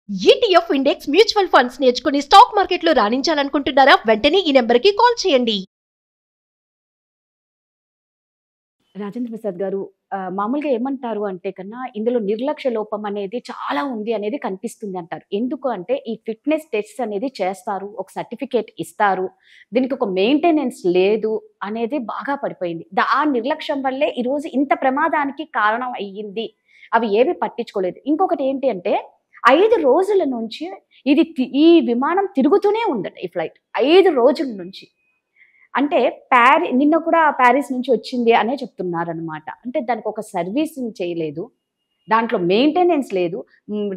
ETF index mutual funds నేర్చుకుని stock మార్కెట్లో రాణించాలనుకుంటున్నారా? వెంటనే ఈ నెంబర్కి కాల్ చేయండి. రాజేంద్ర ప్రసాద్ గారు, మామూలుగా ఏమంటారు అంటే కన్నా ఇందులో నిర్లక్ష్య లోపం అనేది చాలా ఉంది అనేది కనిపిస్తుంది అంటారు. ఎందుకు అంటే ఈ ఫిట్‌నెస్ టెస్ట్స్ అనేది చేస్తారు. ఒక సర్టిఫికేట్ ఇస్తారు. దీనికి ఒక మెయింటెనెన్స్ లేదు అనేది బాగా పడిపోయింది. ఆ నిర్లక్ష్యం వల్లే ఈరోజు ఇంత ప్రమాదానికి కారణం అయ్యింది. అవి ఏవి పట్టించుకోలేదు. ఇంకొకటి ఏంటి అంటే 5 రోజుల నుంచి ఈ విమానం తిరుగుతూనే ఉందట ఈ ఫ్లైట్. 5 రోజుల నుంచి. అంటే నిన్న కూడా ప్యారిస్ నుంచి వచ్చింది అనే చెప్తున్నారనమాట. అంటే దానికి ఒక సర్వీసింగ్ చేయలేదు. దాంట్లో మెయింటెనెన్స్ లేదు.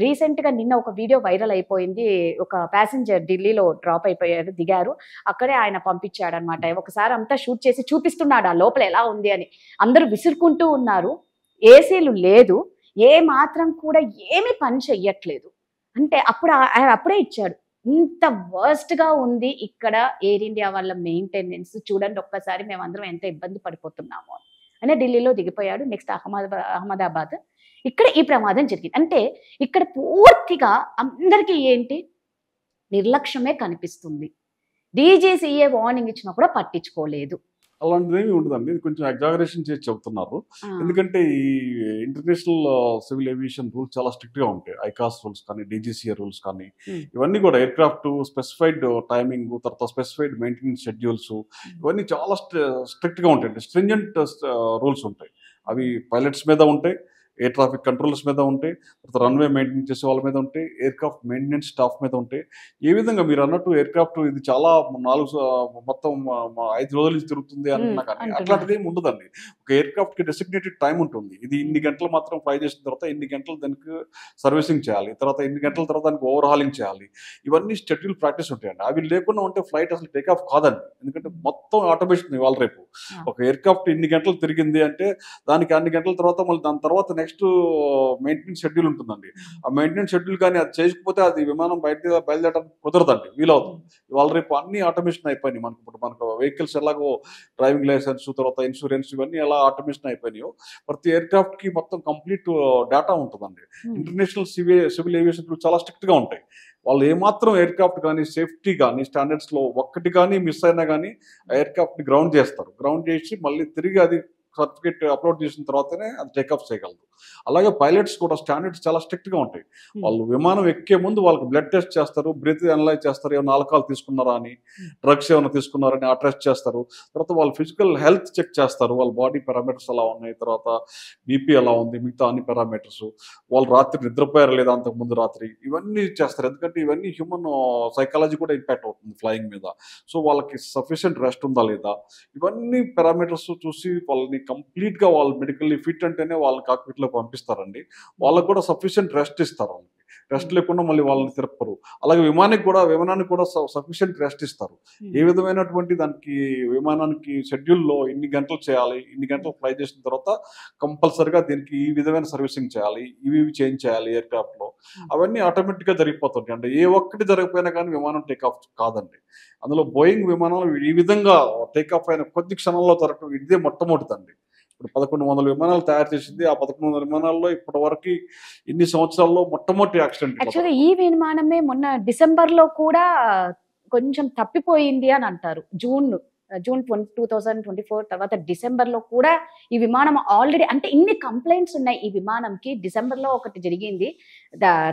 రీసెంట్‌గా నిన్న ఒక వీడియో వైరల్ అయిపోయింది. ఒక ప్యాసింజర్ ఢిల్లీలో డ్రాప్ అయిపోయారు. దిగారు. అక్కడే ఆయన పంపించాడనమాట. ఒకసారి అంతా షూట్ చేసి చూపిస్తున్నాడు ఆ లోపల ఎలా ఉంది అని. అందరూ విసురుకుంటూ ఉన్నారు. ఏసీలు లేదు. ఏ మాత్రం కూడా ఏమీ పని చెయ్యట్లేదు. అంటే అప్పుడే ఇచ్చాడు. ఇంత వర్స్ట్‌గా ఉంది ఇక్కడ ఎయిర్ ఇండియా వాళ్ళ మెయింటెనెన్స్. చూడండి ఒక్కసారి మేమందరం ఎంత ఇబ్బంది పడిపోతున్నామో అని ఢిల్లీలో దిగిపోయాడు. నెక్స్ట్ అహ్మదాబాద్. ఇక్కడ ఈ ప్రమాదం జరిగింది. అంటే ఇక్కడ పూర్తిగా అందరికీ ఏంటి నిర్లక్ష్యమే కనిపిస్తుంది. డీజీసీఏ వార్నింగ్ ఇచ్చినా కూడా పట్టించుకోలేదు. అలాంటిదేమీ ఉండదండి. ఇది కొంచెం ఎగ్జాగరేషన్ చేసి చెప్తున్నారు. ఎందుకంటే ఈ ఇంటర్నేషనల్ సివిల్ ఏవియేషన్ రూల్స్ చాలా స్ట్రిక్ట్‌గా ఉంటాయి. ఐకాస్ రూల్స్ కానీ, డీజీసీఏ రూల్స్ కానీ, ఇవన్నీ కూడా ఎయిర్‌క్రాఫ్ట్ స్పెసిఫైడ్ టైమింగ్, తర్వాత స్పెసిఫైడ్ మెయింటెనెన్స్ షెడ్యూల్స్, ఇవన్నీ చాలా స్ట్రిక్ట్‌గా ఉంటాయండి. స్ట్రింజెంట్ రూల్స్ ఉంటాయి. అవి పైలట్స్ మీద ఉంటాయి, ఎయిర్ ట్రాఫిక్ కంట్రోలర్స్ మీద ఉంటాయి, తర్వాత రన్వే మెయింటైన్ చేసే వాళ్ళ మీద ఉంటాయి, ఎయిర్‌క్రాఫ్ట్ మెయింటెనెన్స్ స్టాఫ్ మీద ఉంటాయి. ఏ విధంగా మీరు అన్నట్టు ఎయిర్‌క్రాఫ్ట్ ఇది చాలా 4 మొత్తం 5 రోజుల నుంచి తిరుగుతుంది అన్నా కానీ అట్లాంటిది ఏమి ఉండదండి. ఒక ఎయిర్‌క్రాఫ్ట్‌కి డెసిగ్నేటెడ్ టైం ఉంటుంది. ఇది ఇన్ని గంటలు మాత్రం ఫ్లై చేసిన తర్వాత ఇన్ని గంటలు దానికి సర్వీసింగ్ చేయాలి, తర్వాత ఇన్ని గంటల తర్వాత దానికి ఓవర్ హాలింగ్ చేయాలి. ఇవన్నీ షెడ్యూల్ ప్రాక్టీస్ ఉంటాయండి. అవి లేకుండా ఉంటే ఫ్లైట్ అసలు టేక్ ఆఫ్ కాదండి. ఎందుకంటే మొత్తం ఆటోమేషన్ ఇవాళ రేపు ఒక ఎయిర్‌క్రాఫ్ట్ ఇన్ని గంటలు తిరిగింది అంటే దానికి అన్ని గంటల తర్వాత మళ్ళీ దాని తర్వాత నెక్స్ట్ మెయింటెనెన్స్ షెడ్యూల్ ఉంటుందండి. ఆ మెయింటెనెన్స్ షెడ్యూల్ కానీ అది చేయకపోతే అది విమానం బయలుదేరడానికి కుదరదండి, వీలవుతుంది. ఇవాళ రేపు అన్ని ఆటోమేషన్ అయిపోయినాయి. మనకు వెహికల్స్ ఎలాగో డ్రైవింగ్ లైసెన్స్, తర్వాత ఇన్సూరెన్స్, ఇవన్నీ ఎలా ఆటోమేషన్ అయిపోయినాయో ప్రతి ఎయిర్‌క్రాఫ్ట్ కి మొత్తం కంప్లీట్ డేటా ఉంటుందండి. ఇంటర్నేషనల్ సివిల్ ఏవియేషన్ రూల్స్ చాలా స్ట్రిక్ట్ గా ఉంటాయి. వాళ్ళు ఏమాత్రం ఎయిర్‌క్రాఫ్ట్ కానీ, సేఫ్టీ కానీ, స్టాండర్డ్స్ లో ఒక్కటి కానీ మిస్ అయినా కానీ ఎయిర్‌క్రాఫ్ట్ ని గ్రౌండ్ చేస్తారు. గ్రౌండ్ చేసి మళ్ళీ తిరిగి అది సర్టిఫికేట్ అప్లోడ్ చేసిన తర్వాతనే అది టేక్ఆఫ్ చేయగలదు. అలాగే పైలట్స్ కూడా స్టాండర్డ్స్ చాలా స్ట్రిక్ట్ గా ఉంటాయి. వాళ్ళు విమానం ఎక్కే ముందు వాళ్ళకి బ్లడ్ టెస్ట్ చేస్తారు, బ్రీత్ అనలైజ్ చేస్తారు, ఏమైనా ఆల్కహాల్ తీసుకున్నారా అని, డ్రగ్స్ ఏమైనా తీసుకున్నారని ఆ టెస్ట్ చేస్తారు. తర్వాత వాళ్ళ ఫిజికల్ హెల్త్ చెక్ చేస్తారు, వాళ్ళ బాడీ పారామీటర్స్ ఎలా ఉన్నాయి, తర్వాత బీపీ ఎలా ఉంది, మిగతా అన్ని పారామీటర్స్, వాళ్ళు రాత్రి నిద్రపోయారా లేదా అంతకుముందు రాత్రి, ఇవన్నీ చేస్తారు. ఎందుకంటే ఇవన్నీ హ్యూమన్ సైకాలజీ కూడా ఇంపాక్ట్ అవుతుంది ఫ్లయింగ్ మీద. సో వాళ్ళకి సఫిషియెంట్ రెస్ట్ ఉందా లేదా, ఇవన్నీ పారామీటర్స్ చూసి వాళ్ళని కంప్లీట్ గా వాళ్ళు మెడికల్లీ ఫిట్ అంటేనే వాళ్ళని కాక్పిట్ లో పంపిస్తారండి. వాళ్ళకు కూడా సఫిషియెంట్ రెస్ట్ ఇస్తారు. వాళ్ళకి రెస్ట్ లేకుండా మళ్ళీ వాళ్ళని తిరపరు. అలాగే విమానానికి కూడా సఫిషియెంట్ రెస్ట్ ఇస్తారు. ఏ విధమైనటువంటి దానికి విమానానికి షెడ్యూల్లో ఇన్ని గంటలు చేయాలి, ఇన్ని గంటలు ఫ్లై చేసిన తర్వాత కంపల్సరిగా దీనికి ఈ విధమైన సర్వీసింగ్ చేయాలి, ఇవి చేంజ్ చేయాలి ఎయిర్‌క్రాఫ్ట్ లో, అవన్నీ ఆటోమేటిక్ గా జరిగిపోతుంది. అంటే ఏ ఒక్కటి జరగకపోయినా కానీ విమానం టేక్ ఆఫ్ కాదండి. అందులో బోయింగ్ విమానాలు ఈ విధంగా టేక్ ఆఫ్ అయిన కొద్ది క్షణంలో జరగడం ఇదే మొట్టమొదటిదండి. ఇప్పుడు 1100 విమానాలు తయారు చేసింది. ఆ 1100 విమానాల్లో ఇప్పటి వరకు ఇన్ని సంవత్సరాల్లో మొట్టమొదటి యాక్సిడెంట్. యాక్చువల్‌గా ఈ విమానమే మొన్న డిసెంబర్‌లో కూడా కొంచెం తప్పిపోయింది అని అంటారు. జూన్ 2024 తర్వాత డిసెంబర్‌లో కూడా ఈ విమానం ఆల్రెడీ, అంటే ఇన్ని కంప్లైంట్స్ ఉన్నాయి ఈ విమానంకి. డిసెంబర్‌లో ఒకటి జరిగింది,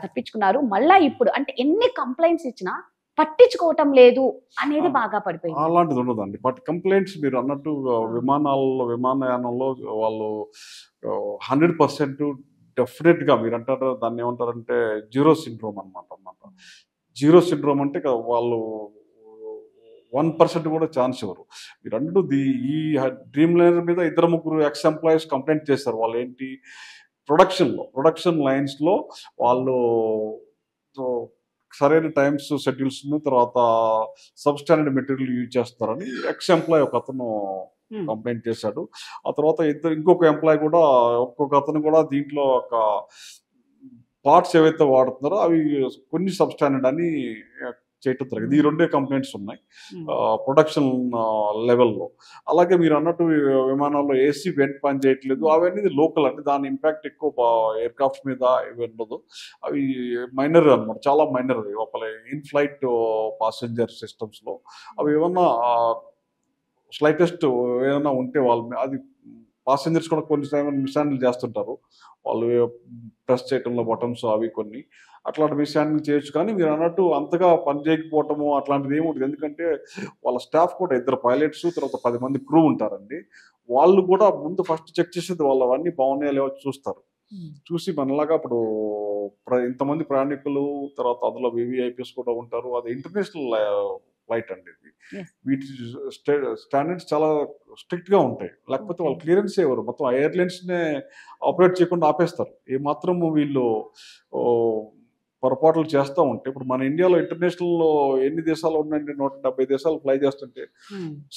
తప్పించుకున్నారు. మళ్ళా ఇప్పుడు అంటే ఎన్ని కంప్లైంట్స్ ఇచ్చినా పట్టించుకోవటం లేదు అనేది బాగా పడిపోయింది. అలాంటిది ఉండదండి. బట్ కంప్లైంట్స్ మీరు అన్నట్టు విమానయానంలో వాళ్ళు 100% డెఫినెట్ గా మీరు అంటారు, దాన్ని ఏమంటారంటే జీరో సిండ్రోమ్ అనమాట. జీరో సిండ్రోమ్ అంటే వాళ్ళు 1% కూడా ఛాన్స్ ఇవ్వరు. మీరు అంటూ ఈ డ్రీమ్ లైనర్ మీద 2-3 ఎక్స్ ఎంప్లాయీస్ కంప్లైంట్ చేశారు. వాళ్ళు ఏంటి, ప్రొడక్షన్ లైన్స్ లో వాళ్ళు సరైన టైమ్స్ షెడ్యూల్స్ తర్వాత సబ్ స్టాండర్డ్ మెటీరియల్ యూజ్ చేస్తారని ఎక్స్ ఎంప్లాయ్ ఒక అతను కంప్లైంట్ చేశాడు. ఆ తర్వాత ఇంకొక అతను కూడా దీంట్లో ఒక పార్ట్స్ ఏవైతే వాడుతున్నారో అవి కొన్ని సబ్ స్టాండర్డ్ అని చేయటం జరిగింది. ఈ రెండే కంప్లైంట్స్ ఉన్నాయి ప్రొడక్షన్ లెవెల్లో. అలాగే మీరు అన్నట్టు విమానాల్లో ఏసీ వెంట్ పని చేయట్లేదు, అవన్నీ లోకల్ అండి, దాని ఇంపాక్ట్ ఎక్కువ ఎయిర్ క్రాఫ్ట్ మీద ఇవి ఉండదు. అవి మైనర్ అనమాట, చాలా మైనర్ లోపల ఇన్ ఫ్లైట్ పాసెంజర్ సిస్టమ్స్లో. అవి ఏమన్నా స్లైటెస్ట్ ఏదైనా ఉంటే అది పాసెంజర్స్ కూడా కొన్ని మిస్హ్యాండిల్ చేస్తుంటారు, వాళ్ళు ప్రెస్ చేయటంలో బటన్స్ అవి కొన్ని అట్లాంటి మిస్హ్యాండిల్ చేయొచ్చు. కానీ మీరు అన్నట్టు అంతగా పని చేయకపోవటము అట్లాంటిది ఏముంటుంది, ఎందుకంటే వాళ్ళ స్టాఫ్ కూడా 2 పైలట్స్ తర్వాత 10 మంది క్రూ ఉంటారండి. వాళ్ళు కూడా ముందు ఫస్ట్ చెక్ చేసేది వాళ్ళు అవన్నీ బాగున్నాయా లేవో చూస్తారు. చూసి మనలాగా ఇప్పుడు ఇంతమంది ప్రయాణికులు తర్వాత అందులో వివిఐపీస్ కూడా ఉంటారు, అది ఇంటర్నేషనల్ ఫ్లైట్ అండి ఇది. వీటి స్టాండర్డ్స్ చాలా స్ట్రిక్ట్ గా ఉంటాయి, లేకపోతే వాళ్ళు క్లియరెన్స్ ఇవ్వరు, మొత్తం ఎయిర్లైన్స్ నే ఆపరేట్ చేయకుండా ఆపేస్తారు. ఏ మాత్రం వీళ్ళు పొరపాట్లు చేస్తూ ఉంటే, ఇప్పుడు మన ఇండియాలో ఇంటర్నేషనల్ ఎన్ని దేశాలు ఉన్నాయండి, 170 దేశాలు ఫ్లై చేస్తుంటే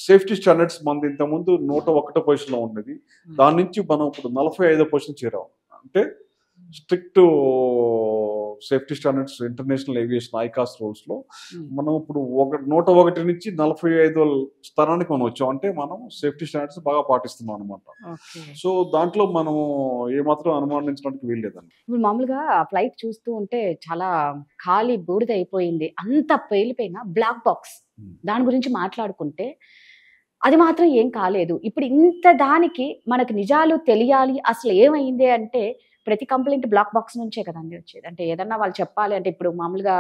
సేఫ్టీ స్టాండర్డ్స్ మనది ఇంతకుముందు 101 పొజిషన్ లో ఉండేది, దాని నుంచి మనం ఇప్పుడు 45వ పొజిషన్ చేరాం. అంటే strict safety standards international aviation ICAO rules లో మనం ఇప్పుడు 101 నుంచి 45వ స్థానానికి మనం వచ్చాం. అంటే మనం సేఫ్టీ స్టాండర్డ్స్ బాగా పాటిస్తున్నాం అనమాట. సో దాంట్లో మనం ఏమాత్రం అనుమానించడానికి వీల్లేదండి. ఇప్పుడు మామూలుగా ఫ్లైట్ చూస్తూ ఉంటే చాలా ఖాళీ బూడిద అయిపోయింది, అంత పేలిపోయిన బ్లాక్ బాక్స్ దాని గురించి మాట్లాడుకుంటే అది మాత్రం ఏం కాలేదు. ఇప్పుడు ఇంత దానికి మనకు నిజాలు తెలియాలి అసలు ఏమైంది అంటే ప్రతి కంప్లైంట్ బ్లాక్ బాక్స్ నుంచే కదండి వచ్చేది. అంటే ఏదన్నా వాళ్ళు చెప్పాలి అంటే ఇప్పుడు మామూలుగా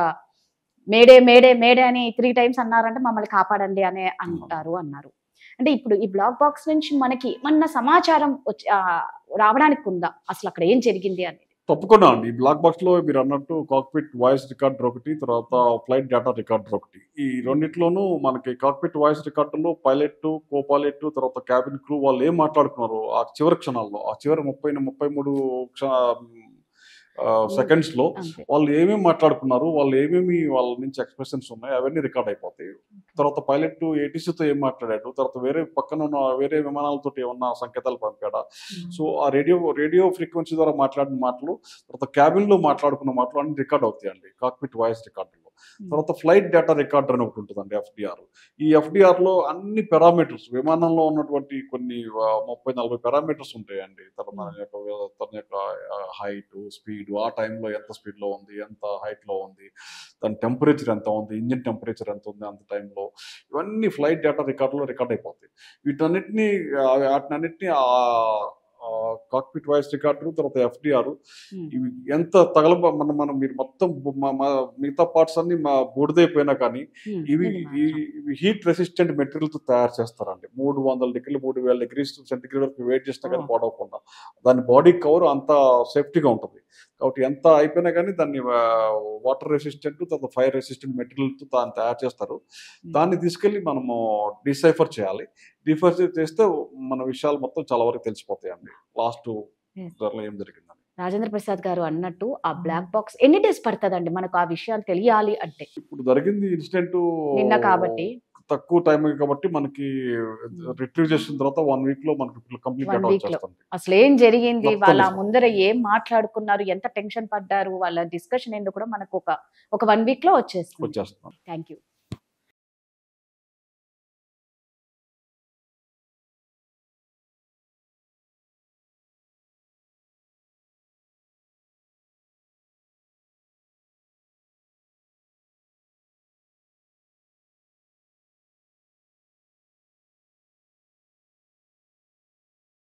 మేడే మేడే మేడే అని 3 times అన్నారంటే మమ్మల్ని కాపాడండి అనే అన్నారు. అంటే ఇప్పుడు ఈ బ్లాక్ బాక్స్ నుంచి మనకి ఏమన్నా సమాచారం రావడానికి ఉందా, అసలు అక్కడ ఏం జరిగింది అనేది? తప్పకుండా అండి. ఈ బ్లాక్ బాక్స్ లో మీరు అన్నట్టు కాక్పిట్ వాయిస్ రికార్డర్ ఒకటి, తర్వాత ఫ్లైట్ డేటా రికార్డర్ ఒకటి, ఈ రెండిట్లోనూ మనకి కాక్పిట్ వాయిస్ రికార్డర్లో పైలట్, కో పైలట్, తర్వాత క్యాబిన్ క్రూ వాళ్ళు ఏం మాట్లాడుకున్నారు ఆ చివరి క్షణాల్లో, ఆ చివరి 33 సెకండ్స్ లో వాళ్ళు ఏమేమి మాట్లాడుకున్నారు, వాళ్ళు ఏమేమి వాళ్ళ నుంచి ఎక్స్ప్రెషన్స్ ఉన్నాయి అవన్నీ రికార్డ్ అయిపోతాయి. తర్వాత పైలట్ ఏటీసీతో ఏం మాట్లాడాడు, తర్వాత వేరే పక్కన ఉన్న వేరే విమానాలతో ఏమన్నా సంకేతాలు పంపాడా, సో ఆ రేడియో ఫ్రీక్వెన్సీ ద్వారా మాట్లాడిన మాటలు, తర్వాత క్యాబిన్ లో మాట్లాడుకున్న మాటలు అన్ని రికార్డ్ అవుతాయండి కాక్పిట్ వాయిస్ రికార్డర్లో. తర్వాత ఫ్లైట్ డేటా రికార్డర్ అని ఒకటి ఉంటుందండి, ఎఫ్డిఆర్. ఈ ఎఫ్డిఆర్ లో అన్ని పారామీటర్స్, విమానంలో ఉన్నటువంటి కొన్ని 30-40 పారామీటర్స్ ఉంటాయండి. తన యొక్క హైట్, స్పీడ్, ఆ టైంలో ఎంత స్పీడ్ లో ఉంది, ఎంత హైట్ లో ఉంది, దాని టెంపరేచర్ ఎంత ఉంది, ఇంజిన్ టెంపరేచర్ ఎంత ఉంది అంత టైంలో, ఇవన్నీ ఫ్లైట్ డేటా రికార్డులో రికార్డ్ అయిపోతాయి. వాటన్నిటిని కాక్పిట్ వాయిస్ రికార్డర్ తర్వాత ఎఫ్డిఆర్ ఇవి ఎంత మనం మీరు మొత్తం మిగతా పార్ట్స్ అన్ని బూడిదైపోయినా కానీ ఇవి హీట్ రెసిస్టెంట్ మెటీరియల్ తో తయారు చేస్తారండి. 300 డిగ్రీలు 3000 degrees సెంటిగ్రేడ్ వరకు వెయిట్ చేసినా కానీ పాడవకుండా దాని బాడీ కవర్ అంత సేఫ్టీగా ఉంటుంది. కాబట్టి ఎంత అయిపోయినా కానీ దాన్ని వాటర్ రెసిస్టెంట్ తర్వాత ఫైర్ రెసిస్టెంట్ మెటీరియల్ తో దాన్ని తయారు చేస్తారు. దాన్ని తీసుకెళ్లి మనము డిసైఫర్ చేయాలి. డిసైఫర్ చేస్తే మన విషయాలు మొత్తం చాలా వరకు తెలిసిపోతాయండి లాస్ట్ ఏం జరిగిందని. రాజేంద్ర ప్రసాద్ గారు అన్నట్టు ఆ బ్లాక్ బాక్స్ ఎన్ని డేస్ పడుతుందండి మనకు ఆ విషయాలు తెలియాలి అంటే? ఇప్పుడు జరిగింది ఇన్సిడెంట్ నిన్న కాబట్టి తక్కువ టైం కాబట్టి మనకి రిట్రీవ్ చేసిన తర్వాత 1 week లో మనకి కంప్లీట్ వచ్చేస్తుంది. అసలు ఏం జరిగింది, వాళ్ళ ముందర ఏం మాట్లాడుకున్నారు, ఎంత టెన్షన్ పడ్డారు, వాళ్ళ డిస్కషన్ ఏందో కూడా మనకు ఒక 1 week లో వచ్చేస్తుంది. వచ్చేస్తుంది. Thank you.